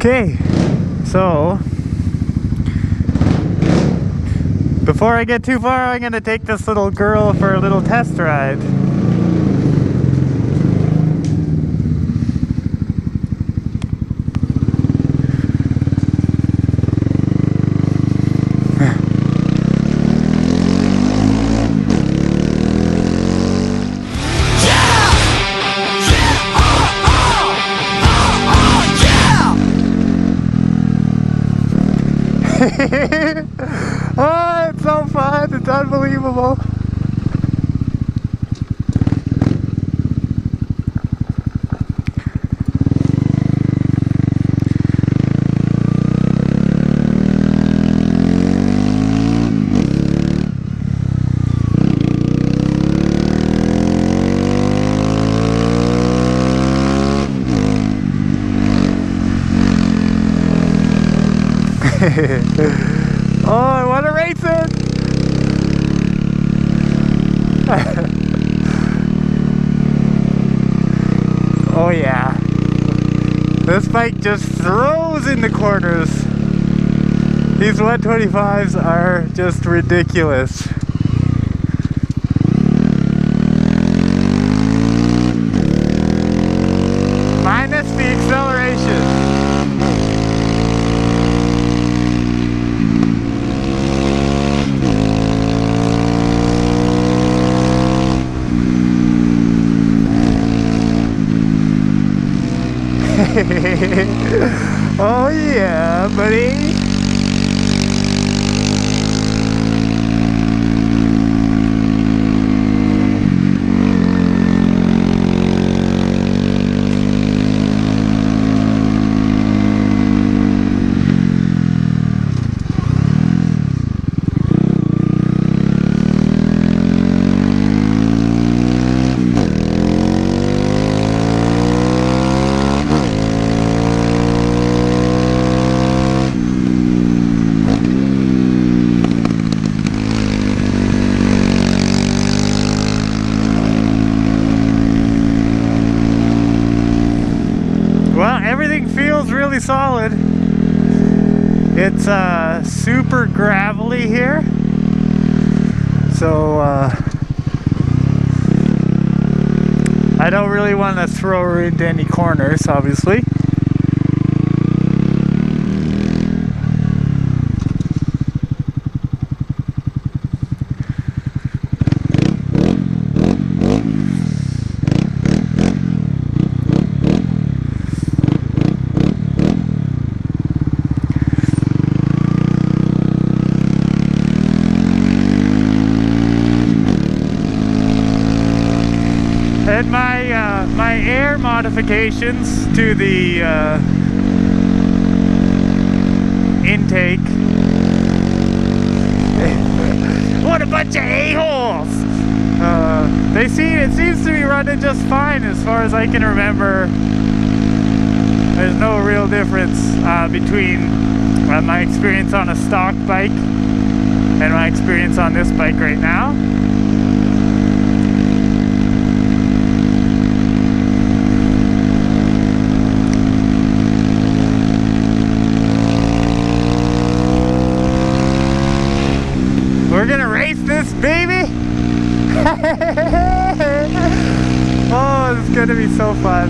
Okay, so before I get too far, I'm gonna take this little girl for a little test ride. Oh, it's so fun, it's unbelievable. Oh, I want to race it! Oh yeah. This bike just throws into corners. These 125s are just ridiculous. Minus the acceleration. Oh yeah, buddy. Well, everything feels really solid. It's super gravelly here, so I don't really want to throw her into any corners, obviously. And my air modifications to the intake. What a bunch of a-holes! It seems to be running just fine as far as I can remember. There's no real difference between my experience on a stock bike and my experience on this bike right now. We're gonna race this baby! Oh, it's gonna be so fun.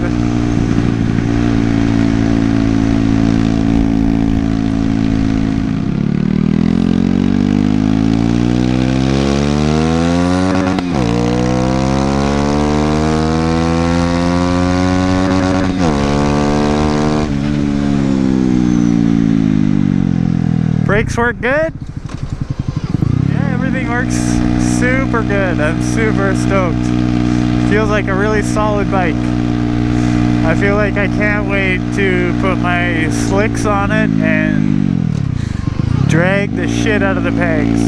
Brakes work good? Everything works super good. I'm super stoked. Feels like a really solid bike. I feel like I can't wait to put my slicks on it and drag the shit out of the pegs.